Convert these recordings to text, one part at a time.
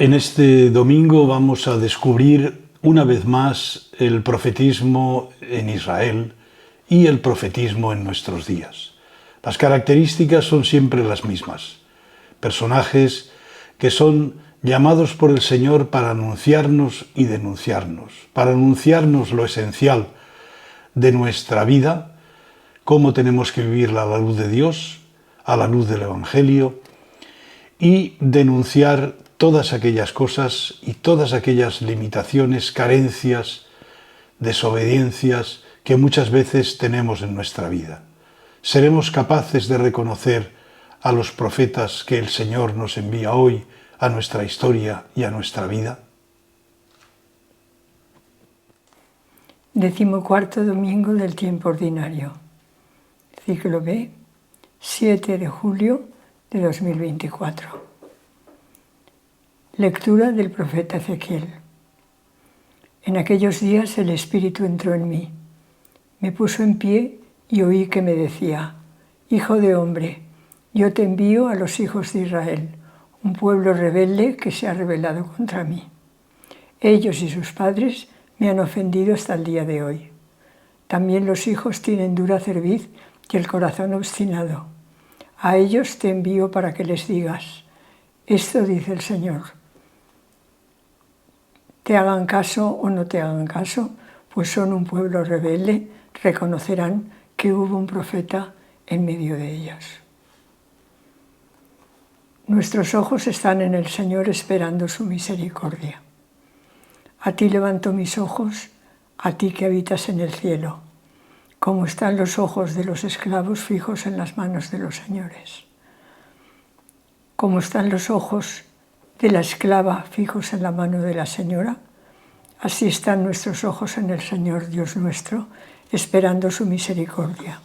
En este domingo vamos a descubrir una vez más el profetismo en Israel y el profetismo en nuestros días. Las características son siempre las mismas. Personajes que son llamados por el Señor para anunciarnos y denunciarnos, para anunciarnos lo esencial de nuestra vida, cómo tenemos que vivirla a la luz de Dios, a la luz del Evangelio, y denunciar todas aquellas cosas y todas aquellas limitaciones, carencias, desobediencias que muchas veces tenemos en nuestra vida. ¿Seremos capaces de reconocer a los profetas que el Señor nos envía hoy a nuestra historia y a nuestra vida? 14º domingo del tiempo ordinario, ciclo B, 7 de julio de 2024. Lectura del profeta Ezequiel. En aquellos días el Espíritu entró en mí, me puso en pie y oí que me decía: Hijo de hombre, yo te envío a los hijos de Israel, un pueblo rebelde que se ha rebelado contra mí. Ellos y sus padres me han ofendido hasta el día de hoy. También los hijos tienen dura cerviz y el corazón obstinado. A ellos te envío para que les digas: esto dice el Señor. Te hagan caso o no te hagan caso, pues son un pueblo rebelde, reconocerán que hubo un profeta en medio de ellos. Nuestros ojos están en el Señor esperando su misericordia. A ti levanto mis ojos, a ti que habitas en el cielo, como están los ojos de los esclavos fijos en las manos de los señores. Como están los ojos de la esclava fijos en la mano de la señora, así están nuestros ojos en el Señor Dios nuestro, esperando su misericordia.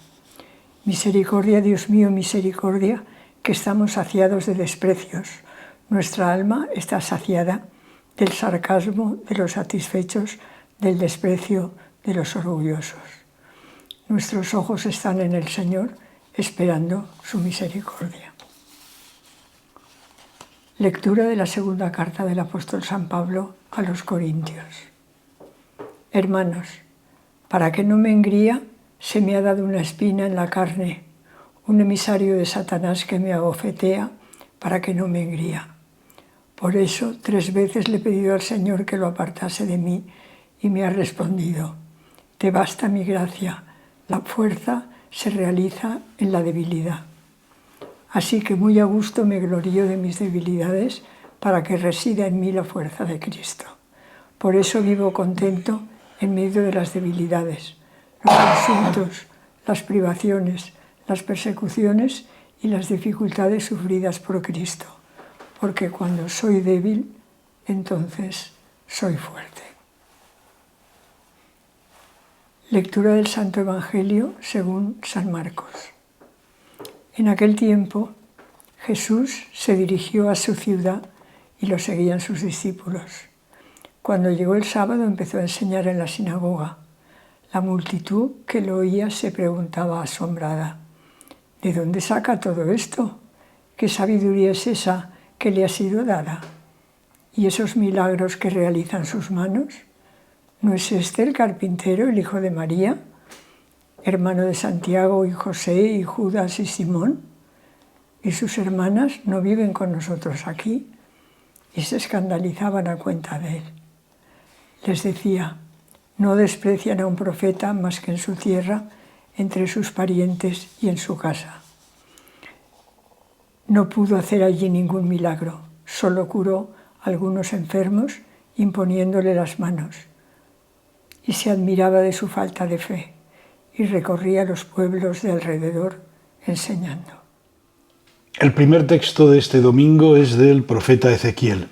Misericordia, Dios mío, misericordia, que estamos saciados de desprecios. Nuestra alma está saciada del sarcasmo de los satisfechos, del desprecio de los orgullosos. Nuestros ojos están en el Señor, esperando su misericordia. Lectura de la segunda carta del apóstol San Pablo a los Corintios. Hermanos, para que no me engría, se me ha dado una espina en la carne, un emisario de Satanás que me abofetea para que no me engría. Por eso 3 veces le he pedido al Señor que lo apartase de mí y me ha respondido: te basta mi gracia, la fuerza se realiza en la debilidad. Así que muy a gusto me glorío de mis debilidades para que resida en mí la fuerza de Cristo. Por eso vivo contento en medio de las debilidades, los insultos, las privaciones, las persecuciones y las dificultades sufridas por Cristo, porque cuando soy débil, entonces soy fuerte. Lectura del Santo Evangelio según San Marcos. En aquel tiempo, Jesús se dirigió a su ciudad y lo seguían sus discípulos. Cuando llegó el sábado empezó a enseñar en la sinagoga. La multitud que lo oía se preguntaba asombrada: ¿de dónde saca todo esto? ¿Qué sabiduría es esa que le ha sido dada? ¿Y esos milagros que realizan sus manos? ¿No es este el carpintero, el hijo de María, hermano de Santiago y José y Judas y Simón? ¿Y sus hermanas no viven con nosotros aquí? Y se escandalizaban a cuenta de él. Les decía: no desprecian a un profeta más que en su tierra, entre sus parientes y en su casa. No pudo hacer allí ningún milagro, solo curó a algunos enfermos imponiéndole las manos. Y se admiraba de su falta de fe y recorría los pueblos de alrededor enseñando. El primer texto de este domingo es del profeta Ezequiel.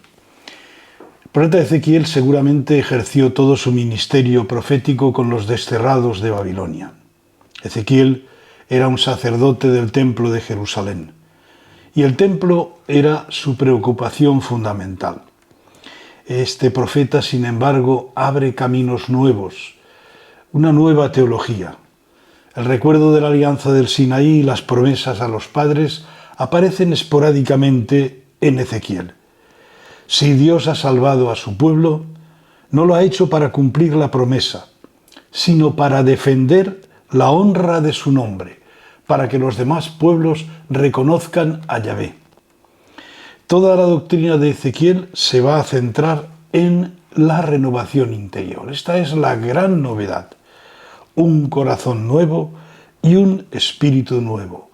El profeta Ezequiel seguramente ejerció todo su ministerio profético con los desterrados de Babilonia. Ezequiel era un sacerdote del templo de Jerusalén y el templo era su preocupación fundamental. Este profeta, sin embargo, abre caminos nuevos, una nueva teología. El recuerdo de la alianza del Sinaí y las promesas a los padres aparecen esporádicamente en Ezequiel. Si Dios ha salvado a su pueblo, no lo ha hecho para cumplir la promesa, sino para defender la honra de su nombre, para que los demás pueblos reconozcan a Yahvé. Toda la doctrina de Ezequiel se va a centrar en la renovación interior. Esta es la gran novedad. Un corazón nuevo y un espíritu nuevo,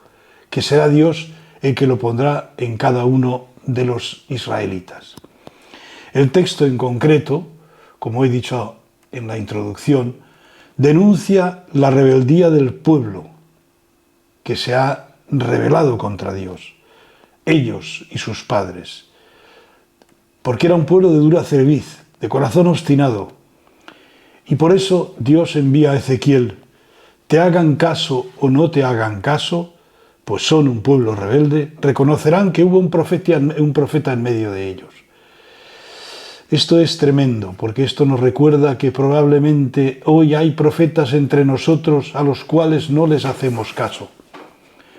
que será Dios el que lo pondrá en cada uno de los israelitas. El texto en concreto, como he dicho en la introducción, denuncia la rebeldía del pueblo que se ha rebelado contra Dios, ellos y sus padres, porque era un pueblo de dura cerviz, de corazón obstinado, y por eso Dios envía a Ezequiel. Te hagan caso o no te hagan caso, pues son un pueblo rebelde, reconocerán que hubo un profeta en medio de ellos. Esto es tremendo, porque esto nos recuerda que probablemente hoy hay profetas entre nosotros a los cuales no les hacemos caso.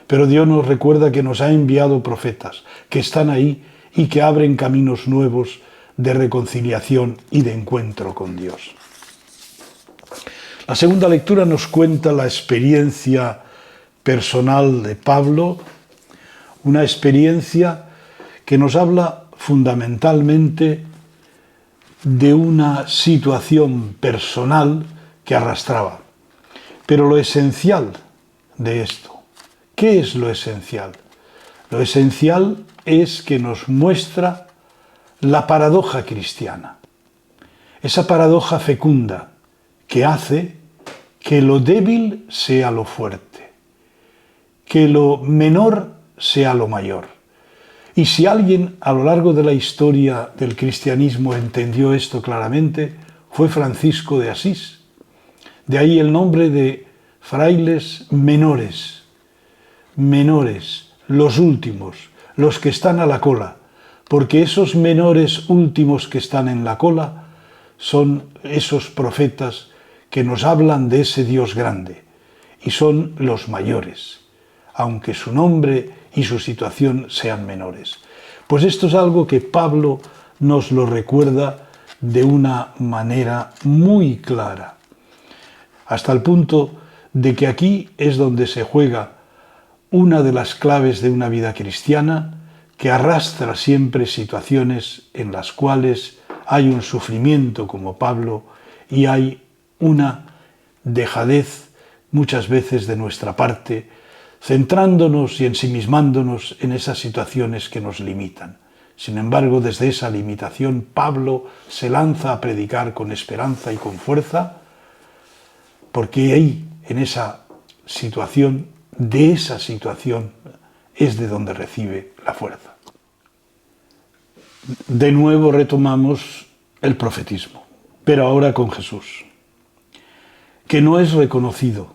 Pero Dios nos recuerda que nos ha enviado profetas, que están ahí y que abren caminos nuevos de reconciliación y de encuentro con Dios. La segunda lectura nos cuenta la experiencia personal de Pablo, una experiencia que nos habla fundamentalmente de una situación personal que arrastraba. Pero lo esencial de esto, ¿qué es lo esencial? Lo esencial es que nos muestra la paradoja cristiana, esa paradoja fecunda que hace que lo débil sea lo fuerte, que lo menor sea lo mayor. Y si alguien a lo largo de la historia del cristianismo entendió esto claramente, fue Francisco de Asís. De ahí el nombre de frailes menores, los últimos, los que están a la cola, porque esos menores últimos que están en la cola son esos profetas que nos hablan de ese Dios grande, y son los mayores, aunque su nombre y su situación sean menores. Pues esto es algo que Pablo nos lo recuerda de una manera muy clara, hasta el punto de que aquí es donde se juega una de las claves de una vida cristiana que arrastra siempre situaciones en las cuales hay un sufrimiento como Pablo y hay una dejadez muchas veces de nuestra parte, centrándonos y ensimismándonos en esas situaciones que nos limitan. Sin embargo, desde esa limitación, Pablo se lanza a predicar con esperanza y con fuerza, porque ahí, en esa situación, de esa situación, es de donde recibe la fuerza. De nuevo retomamos el profetismo, pero ahora con Jesús, que no es reconocido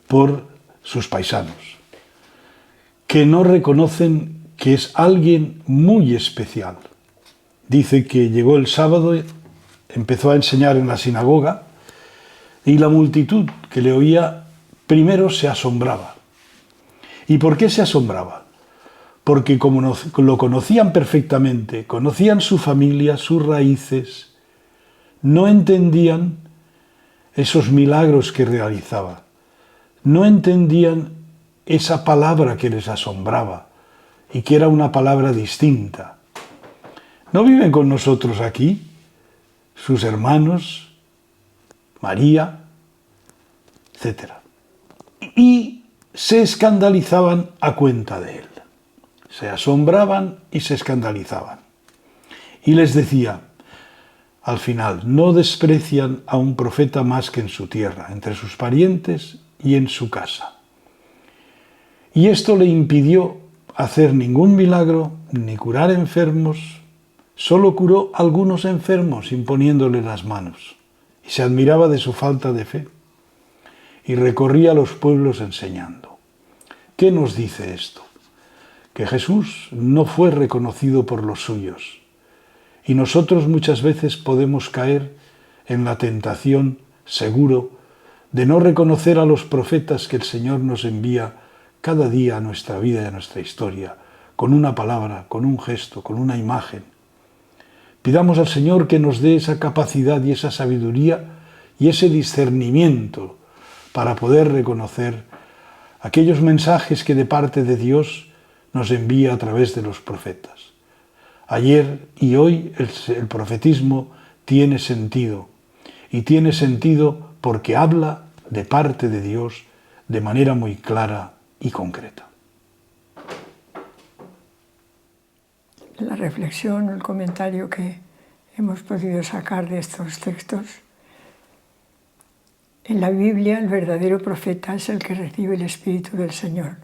por sus paisanos, que no reconocen que es alguien muy especial. Dice que llegó el sábado, empezó a enseñar en la sinagoga y la multitud que le oía primero se asombraba. ¿Y por qué se asombraba? Porque como lo conocían perfectamente, conocían su familia, sus raíces, no entendían esos milagros que realizaba. No entendían esa palabra que les asombraba y que era una palabra distinta. ¿No viven con nosotros aquí sus hermanos, María, etcétera? Y se escandalizaban a cuenta de él. Se asombraban y se escandalizaban. Y les decía, al final, no desprecian a un profeta más que en su tierra, entre sus parientes y en su casa. Y esto le impidió hacer ningún milagro, ni curar enfermos, solo curó a algunos enfermos imponiéndole las manos. Y se admiraba de su falta de fe. Y recorría los pueblos enseñando. ¿Qué nos dice esto? Que Jesús no fue reconocido por los suyos. Y nosotros muchas veces podemos caer en la tentación, seguro, de no reconocer a los profetas que el Señor nos envía cada día a nuestra vida y a nuestra historia, con una palabra, con un gesto, con una imagen. Pidamos al Señor que nos dé esa capacidad y esa sabiduría y ese discernimiento para poder reconocer aquellos mensajes que de parte de Dios nos envía a través de los profetas. Ayer y hoy el profetismo tiene sentido, y tiene sentido porque habla de parte de Dios de manera muy clara y concreta. La reflexión, el comentario que hemos podido sacar de estos textos: en la Biblia el verdadero profeta es el que recibe el Espíritu del Señor.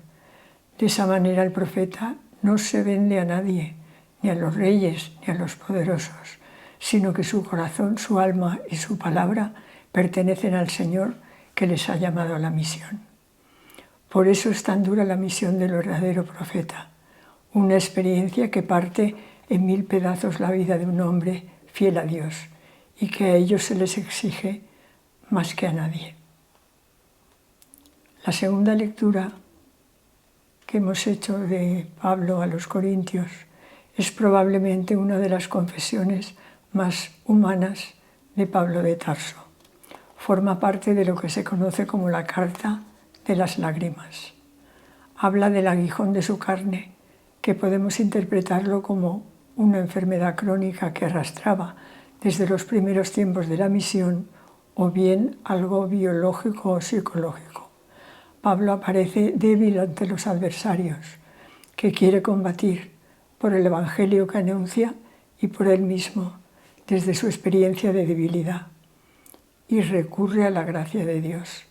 De esa manera el profeta no se vende a nadie, ni a los reyes, ni a los poderosos, sino que su corazón, su alma y su palabra pertenecen al Señor que les ha llamado a la misión. Por eso es tan dura la misión del verdadero profeta, una experiencia que parte en 1000 pedazos la vida de un hombre fiel a Dios y que a ellos se les exige más que a nadie. La segunda lectura que hemos hecho de Pablo a los Corintios es probablemente una de las confesiones más humanas de Pablo de Tarso. Forma parte de lo que se conoce como la carta de las lágrimas. Habla del aguijón de su carne, que podemos interpretarlo como una enfermedad crónica que arrastraba desde los primeros tiempos de la misión, o bien algo biológico o psicológico. Pablo aparece débil ante los adversarios, que quiere combatir por el Evangelio que anuncia y por él mismo, desde su experiencia de debilidad, y recurre a la gracia de Dios.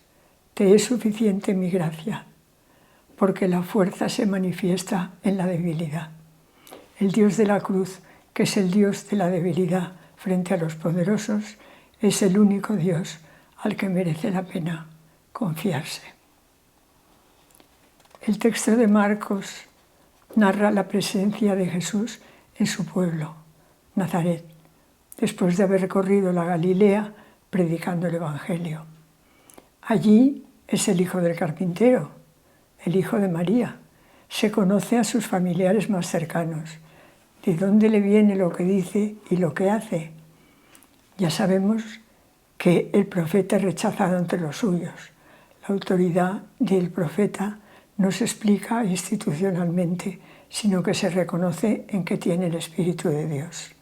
Te es suficiente mi gracia, porque la fuerza se manifiesta en la debilidad. El Dios de la cruz, que es el Dios de la debilidad frente a los poderosos, es el único Dios al que merece la pena confiarse. El texto de Marcos narra la presencia de Jesús en su pueblo, Nazaret, después de haber recorrido la Galilea predicando el Evangelio. Allí es el hijo del carpintero, el hijo de María. Se conoce a sus familiares más cercanos, de dónde le viene lo que dice y lo que hace. Ya sabemos que el profeta es rechazado entre los suyos. La autoridad del profeta no se explica institucionalmente, sino que se reconoce en que tiene el Espíritu de Dios.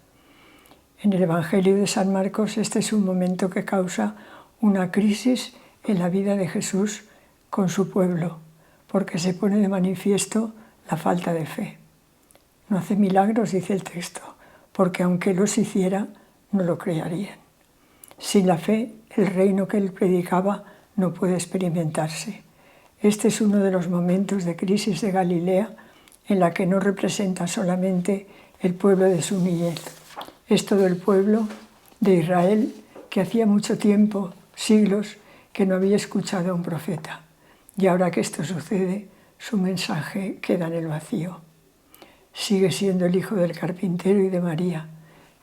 En el Evangelio de San Marcos este es un momento que causa una crisis en la vida de Jesús con su pueblo, porque se pone de manifiesto la falta de fe. No hace milagros, dice el texto, porque aunque los hiciera, no lo creerían. Sin la fe, el reino que él predicaba no puede experimentarse. Este es uno de los momentos de crisis de Galilea en la que no representa solamente el pueblo de su niñez. Es todo el pueblo de Israel que hacía mucho tiempo, siglos, que no había escuchado a un profeta. Y ahora que esto sucede, su mensaje queda en el vacío. Sigue siendo el hijo del carpintero y de María,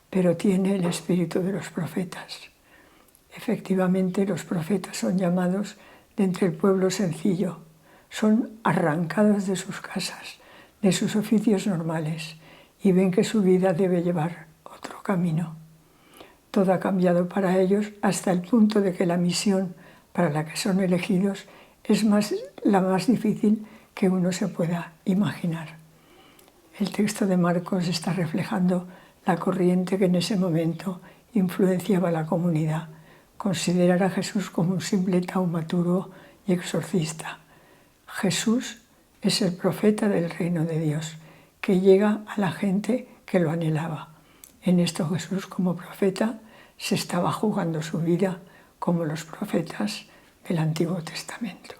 pero tiene el espíritu de los profetas. Efectivamente, los profetas son llamados de entre el pueblo sencillo, son arrancados de sus casas, de sus oficios normales, y ven que su vida debe llevar otro camino. Todo ha cambiado para ellos hasta el punto de que la misión para la que son elegidos es la más difícil que uno se pueda imaginar. El texto de Marcos está reflejando la corriente que en ese momento influenciaba a la comunidad, considerar a Jesús como un simple taumaturgo y exorcista. Jesús es el profeta del reino de Dios, que llega a la gente que lo anhelaba. En esto Jesús, como profeta, se estaba jugando su vida como los profetas del Antiguo Testamento.